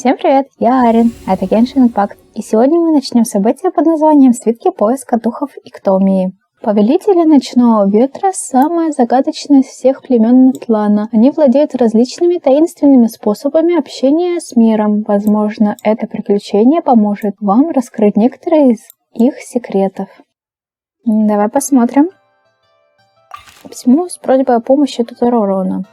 Всем привет, я Аарин, это Genshin Impact, и сегодня мы начнем событие под названием «Свитки, поиска, духов Иктоми». Повелители ночного ветра – самые загадочные из всех племен Натлана. Они владеют различными таинственными способами общения с миром. Возможно, это приключение поможет вам раскрыть некоторые из их секретов. Давай посмотрим. Письмо с просьбой о помощи от Оророна.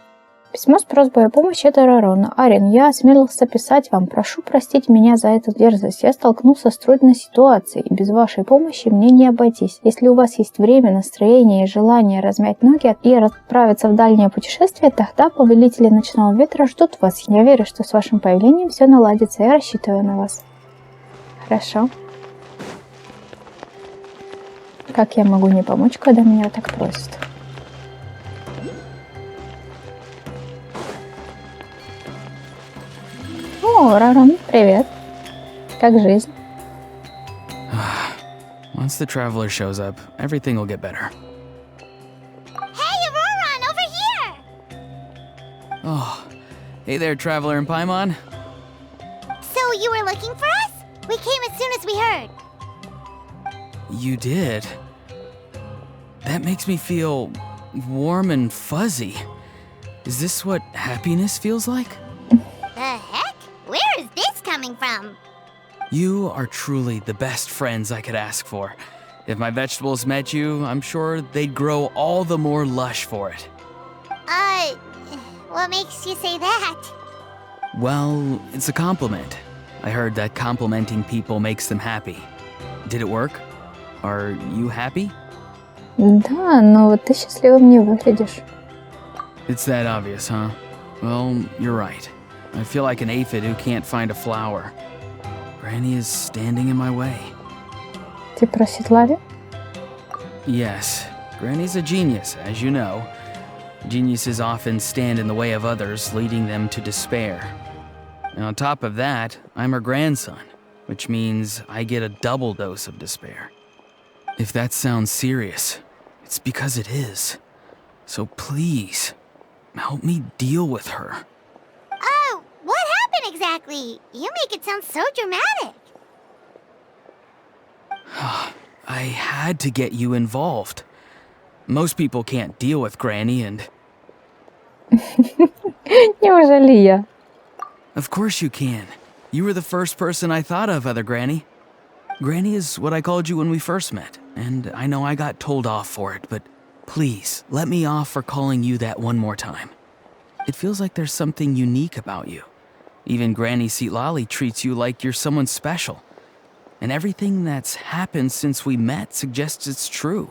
Письмо с просьбой о помощи от Оророна. Аарин, я осмелился писать вам. Прошу простить меня за эту дерзость. Я столкнулся с трудной ситуацией, и без вашей помощи мне не обойтись. Если у вас есть время, настроение и желание размять ноги и отправиться в дальнее путешествие, тогда повелители ночного ветра ждут вас. Я верю, что с вашим появлением все наладится. Я рассчитываю на вас. Хорошо. Как я могу не помочь, когда меня так просят? О, Оророн, привет. Как жизнь? Once the traveler shows up, everything will get better. Hey, Ororon, over here! Oh, hey there, traveler in Paimon. So you were looking for us? We came as soon as we heard. You did? That makes me feel warm and fuzzy. Is this what happiness feels like? The heck? Where is this coming from? You are truly the best friends I could ask for. If my vegetables met you, I'm sure they'd grow all the more lush for it. What makes you say that? Well, it's a compliment. I heard that complimenting people makes them happy. Did it work? Are you happy? Да, но вот ты счастливым не выглядишь. It's that obvious, huh? Well, you're right. I feel like an aphid who can't find a flower. Granny is standing in my way. Ты про Светлаве? Yes, Granny's a genius, as you know. Geniuses often stand in the way of others, leading them to despair. And on top of that, I'm her grandson, which means I get a double dose of despair. If that sounds serious, it's because it is. So please, help me deal with her. Oh, what happened exactly? You make it sound so dramatic. I had to get you involved. Most people can't deal with Granny and... Неужели я? Of course you can. You were the first person I thought of, other Granny. Granny is what I called you when we first met, and I know I got told off for it, but please, let me off for calling you that one more time. It feels like there's something unique about you. Even Granny Seatlali treats you like you're someone special. And everything that's happened since we met suggests it's true.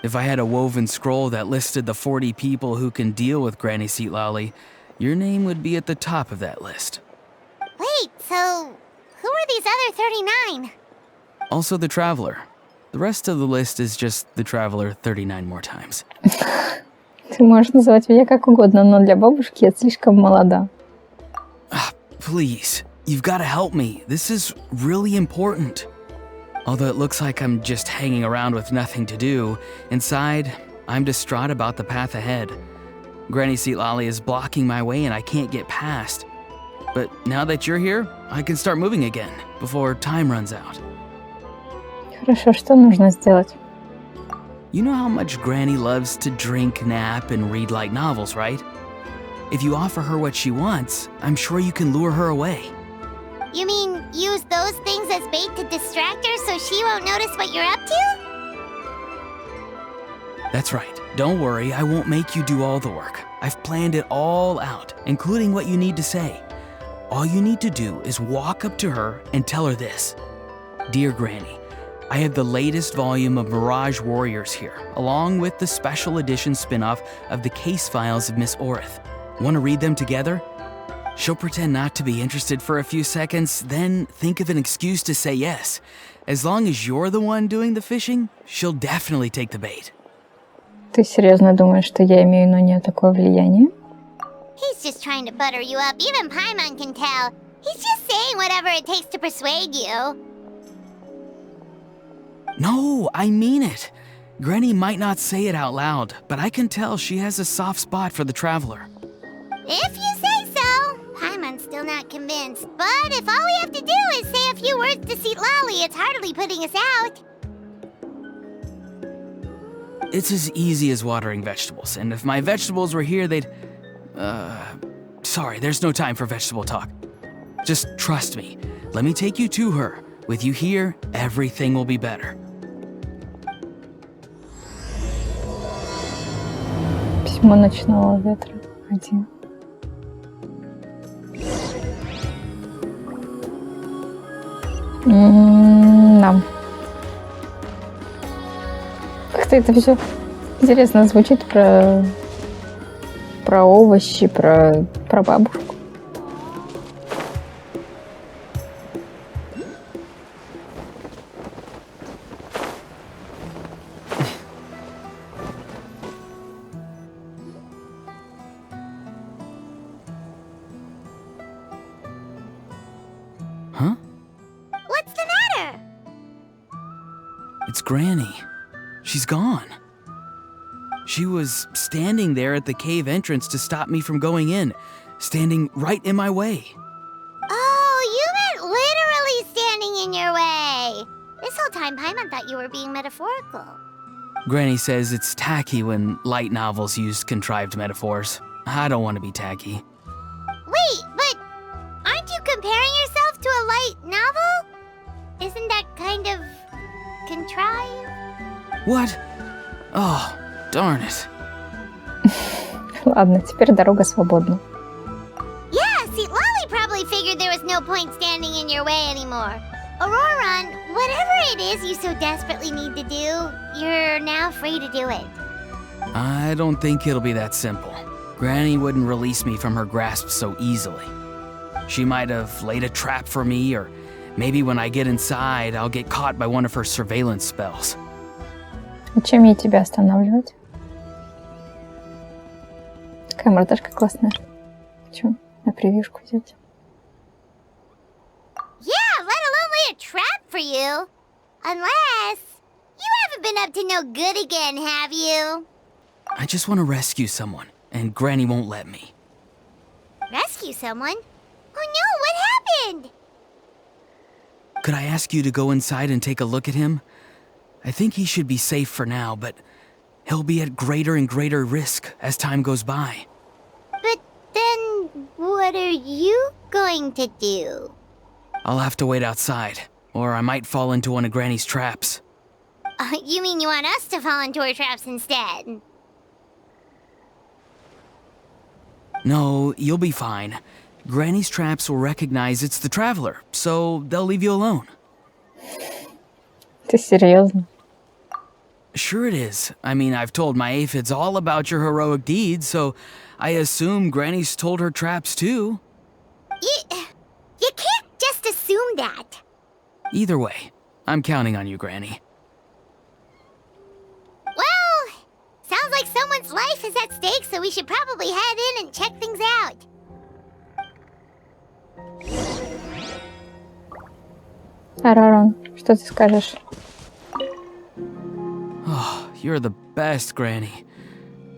If I had a woven scroll that listed the 40 people who can deal with Granny Seatlali, your name would be at the top of that list. Wait, so who are these other 39? Also the Traveler. The rest of the list is just the Traveler 39 more times. Ты можешь называть меня как угодно, но для бабушки я слишком молода. Please, you've got to help me. This is really important. Although it looks like I'm just hanging around with nothing to do, inside, I'm distraught about the path ahead. Granny Seatlali is blocking my way and I can't get past. But now that you're here, I can start moving again, before time runs out. Хорошо, что нужно сделать? You know how much Granny loves to drink, nap, and read light novels, right? If you offer her what she wants, I'm sure you can lure her away. You mean use those things as bait to distract her so she won't notice what you're up to? That's right. Don't worry, I won't make you do all the work. I've planned it all out, including what you need to say. All you need to do is walk up to her and tell her this. Dear Granny, I have the latest volume of Mirage Warriors here, along with the special edition spin-off of the case files of Miss Orith. Want to read them together? She'll pretend not to be interested for a few seconds, then think of an excuse to say yes. As long as you're the one doing the fishing, she'll definitely take the bait. Ты серьезно думаешь, что я имею на нее такое влияние? He's just trying to butter you up. Even Paimon can tell. He's just saying whatever it takes to persuade you. No, I mean it. Granny might not say it out loud, but I can tell she has a soft spot for the Traveler. If you say so. Paimon's Still not convinced. But if all we have to do is say a few words to Seatlali, it's hardly putting us out. It's as easy as watering vegetables, and if my vegetables were here, they'd... Sorry, there's no time for vegetable talk. Just trust me. Let me take you to her. With you here, everything will be better. Письмо ночного ветра. 1. Да. Как-то это все интересно звучит про овощи, про бабушку. Huh? What's the matter? It's Granny. She's gone. She was standing there at the cave entrance to stop me from going in, standing right in my way. Oh, you meant literally standing in your way. This whole time, Paimon thought you were being metaphorical. Granny says it's tacky when light novels use contrived metaphors. I don't want to be tacky. Wait, but aren't you comparing yourself to a light novel? Isn't that kind of contrived? What? Oh, darn it. Ладно, теперь дорога свободна. Yeah, see, Lolly probably figured there was no point standing in your way anymore. Ororon, whatever it is you so desperately need to do, you're now free to do it. I don't think it'll be that simple. Granny wouldn't release me from her grasp so easily. She might have laid a trap for me, or maybe when I get inside, I'll get caught by one of her surveillance spells. Чем ей тебя останавливать? Такая мордашка классная. Че, на превьюшку взять? Yeah, let alone lay a trap for you. Unless you haven't been up to no good again, have you? I just want to rescue someone, and Granny won't let me. Rescue someone? Oh no, what happened? Could I ask you to go inside and take a look at him? I think he should be safe for now, but he'll be at greater and greater risk as time goes by. But then, what are you going to do? I'll have to wait outside, or I might fall into one of Granny's traps. You mean you want us to fall into her traps instead? No, you'll be fine. Granny's traps will recognize it's the traveler, so they'll leave you alone. Ты серьезно? Sure it is. I mean, I've told my aphids all about your heroic deeds, so I assume Granny's told her traps too. You can't just assume that. Either way, I'm counting on you, Granny. Well, sounds like someone's life is at stake, so we should probably head in and check things out. Оророн, что ты скажешь? Oh, you're the best, Granny.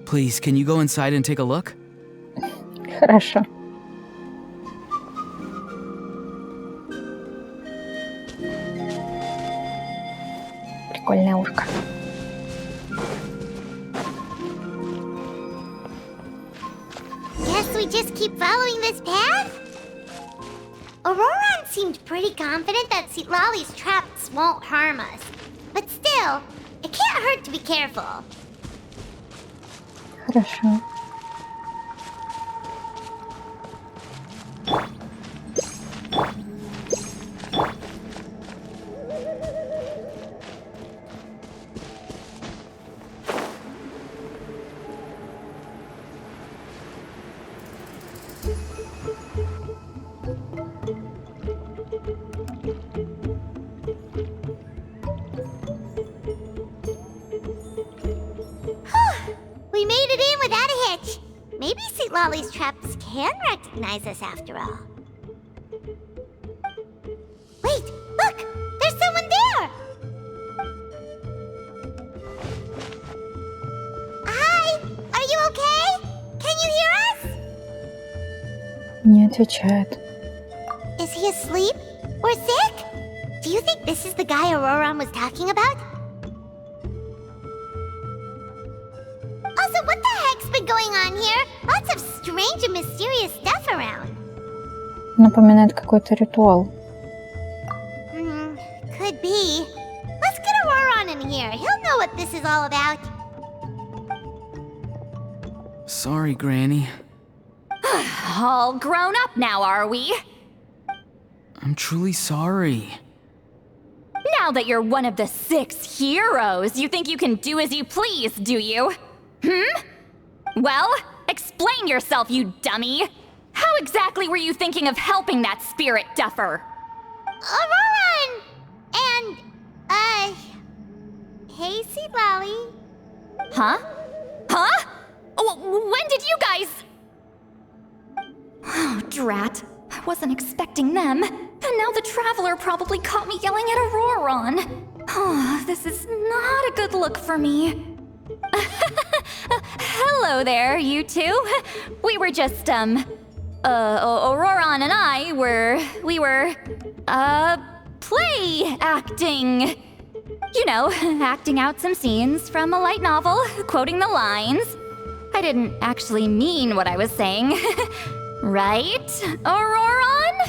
Please, can you go inside and take a look? Хорошо. Прикольная ушко. Guess we just keep following this path? Ororon seemed pretty confident that Seatlali's traps won't harm us. But still, it can't hurt to be careful. Хорошо. We made it in without a hitch. Maybe Seatlali's traps can recognize us after all. Wait, look! There's someone there! Hi! Are you okay? Can you hear us? Не отвечает. asleep? Or sick? Do you think this is the guy Ororon was talking about? Also, what the heck's been going on here? Lots of strange and mysterious stuff around. Напоминает какой-то ритуал. Could be. Let's get Ororon in here. He'll know what this is all about. Sorry, Granny. All grown up now, are we? I'm truly sorry. Now that you're one of the 6 heroes, you think you can do as you please, do you? Well, explain yourself, you dummy! How exactly were you thinking of helping that spirit duffer? Ororon! And, hey, Seed Lolly. Huh? Huh? When did you guys... Oh, drat. I wasn't expecting them. And now the Traveler probably caught me yelling at Ororon. Oh, this is not a good look for me. Hello there, you two. We were just, Ororon and I we were, play acting. You know, acting out some scenes from a light novel, quoting the lines. I didn't actually mean what I was saying. Right, Ororon?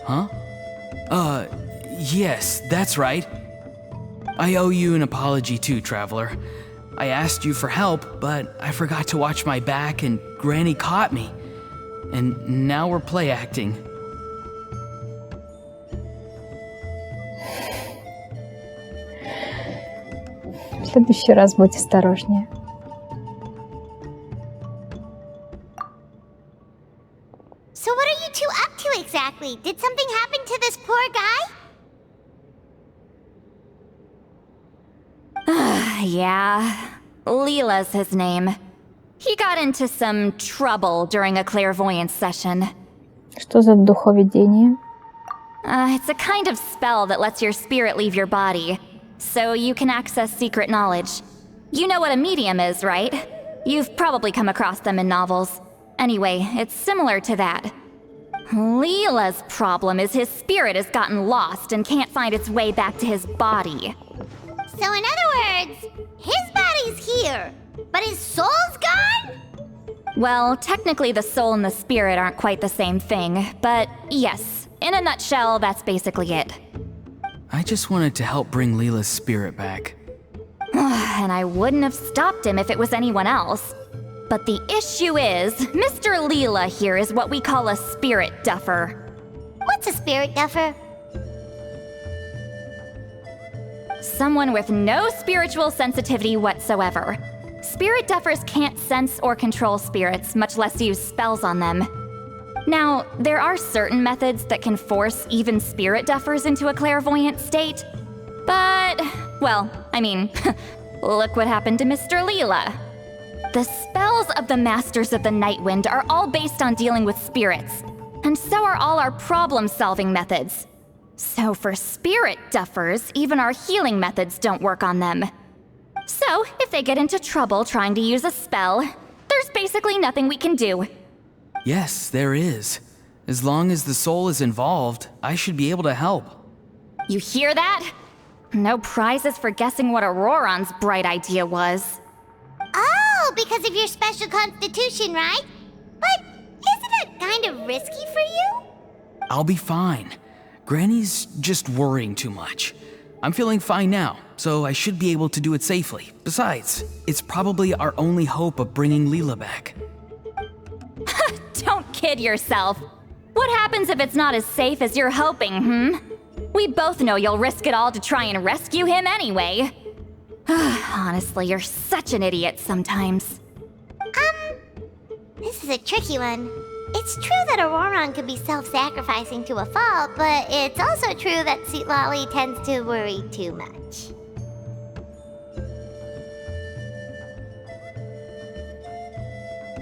Huh? Yes, that's right. I owe you an apology too, Traveler. I asked you for help, but I forgot to watch my back and Granny caught me. And now we're play acting. В следующий раз будь осторожнее. So what are you two up to exactly? Did something happen to this poor guy? Yeah, Leela's his name. He got into some trouble during a clairvoyance session. Что за духовидение? It's a kind of spell that lets your spirit leave your body, so you can access secret knowledge. You know what a medium is, right? You've probably come across them in novels. Anyway, it's similar to that. Leela's problem is his spirit has gotten lost and can't find its way back to his body. So in other words, his body's here, but his soul's gone? Well, technically the soul and the spirit aren't quite the same thing, but yes, in a nutshell, that's basically it. I just wanted to help bring Leela's spirit back. And I wouldn't have stopped him if it was anyone else. But the issue is, Mr. Leela here is what we call a spirit duffer. What's a spirit duffer? Someone with no spiritual sensitivity whatsoever. Spirit duffers can't sense or control spirits, much less use spells on them. Now, there are certain methods that can force even spirit duffers into a clairvoyant state. But, well, I mean, look what happened to Mr. Leela. The spells of the Masters of the Nightwind are all based on dealing with spirits, and so are all our problem-solving methods. So for spirit duffers, even our healing methods don't work on them. So, if they get into trouble trying to use a spell, there's basically nothing we can do. Yes, there is. As long as the soul is involved, I should be able to help. You hear that? No prizes for guessing what Auroron's bright idea was. Oh, because of your special constitution, right? But isn't that kind of risky for you? I'll be fine. Granny's just worrying too much. I'm feeling fine now, so I should be able to do it safely. Besides, it's probably our only hope of bringing Leela back. Don't kid yourself. What happens if it's not as safe as you're hoping, We both know you'll risk it all to try and rescue him anyway. Honestly, you're such an idiot sometimes. This is a tricky one. It's true that Ororon could be self-sacrificing to a fault, but it's also true that Sweet Lolly tends to worry too much.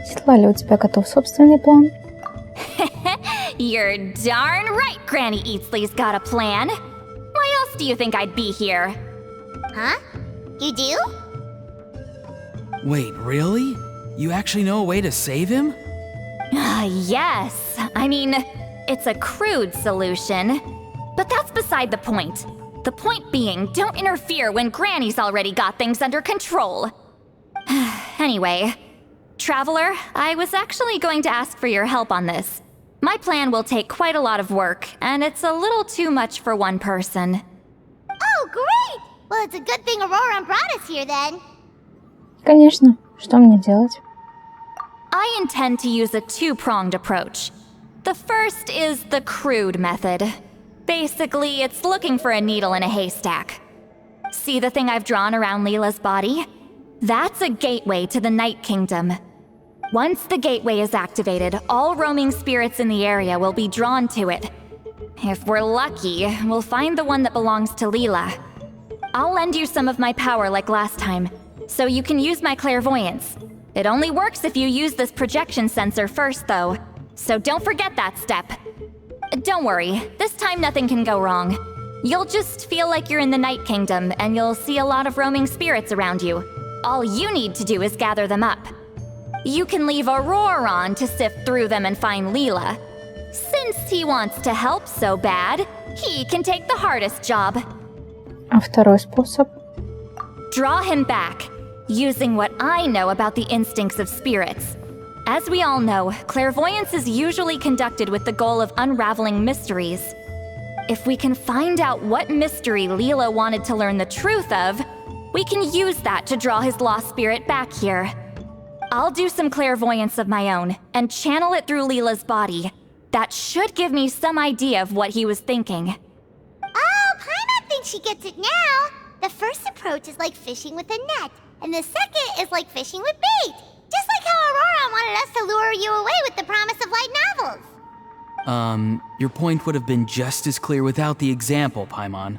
Светлана, у тебя готов собственный план? You're darn right Granny Eatsley's got a plan. Why else do you think I'd be here? Huh? You do? Wait, really? You actually know a way to save him? Yes. I mean, it's a crude solution. But that's beside the point. The point being, don't interfere when Granny's already got things under control. Anyway, Traveler, I was actually going to ask for your help on this. My plan will take quite a lot of work, and it's a little too much for one person. Oh, great! Well, it's a good thing Ororon brought us here then. Конечно. Что мне делать? I intend to use a two-pronged approach. The first is the crude method. Basically, it's looking for a needle in a haystack. See the thing I've drawn around Leela's body? That's a gateway to the Night Kingdom. Once the gateway is activated, all roaming spirits in the area will be drawn to it. If we're lucky, we'll find the one that belongs to Leela. I'll lend you some of my power like last time, so you can use my clairvoyance. It only works if you use this projection sensor first, though, so don't forget that step. Don't worry, this time nothing can go wrong. You'll just feel like you're in the Night Kingdom, and you'll see a lot of roaming spirits around you. All you need to do is gather them up. You can leave Ororon to sift through them and find Leela. Since he wants to help so bad, he can take the hardest job. А второй способ? Draw him back, using what I know about the instincts of spirits. As we all know, clairvoyance is usually conducted with the goal of unraveling mysteries. If we can find out what mystery Leela wanted to learn the truth of, we can use that to draw his lost spirit back here. I'll do some clairvoyance of my own, and channel it through Leela's body. That should give me some idea of what he was thinking. Oh, Paimon thinks she gets it now. The first approach is like fishing with a net, and the second is like fishing with bait. Just like how Ororon wanted us to lure you away with the promise of light novels. Your point would have been just as clear without the example, Paimon.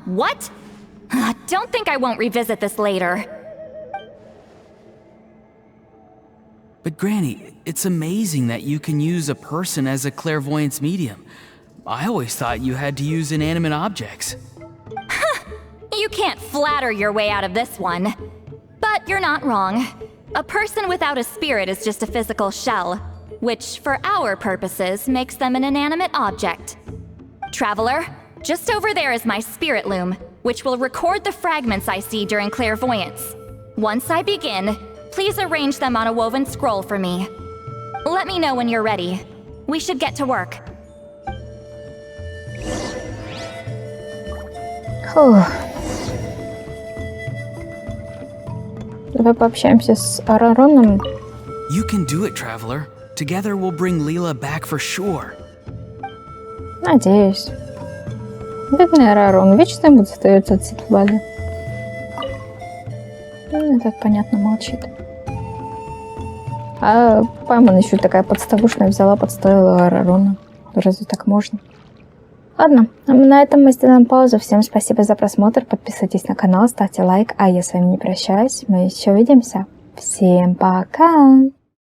What? Don't think I won't revisit this later. But Granny, it's amazing that you can use a person as a clairvoyance medium. I always thought you had to use inanimate objects. You can't flatter your way out of this one. But you're not wrong. A person without a spirit is just a physical shell, which, for our purposes, makes them an inanimate object. Traveler, just over there is my spirit loom, which will record the fragments I see during clairvoyance. Once I begin, please arrange them on a woven scroll for me. Let me know when you're ready. We should get to work. Фух. Давай пообщаемся с Оророном. You can do it, Traveler. Together we'll bring Leela back for sure. Надеюсь. Бедный Оророн, вечно ему достается от Ситвали. Этот, понятно, молчит. А Паймон еще такая подставушная взяла, подставила Оророна. Разве так можно? Ладно, на этом мы сделаем паузу. Всем спасибо за просмотр. Подписывайтесь на канал, ставьте лайк. А я с вами не прощаюсь. Мы еще увидимся. Всем пока!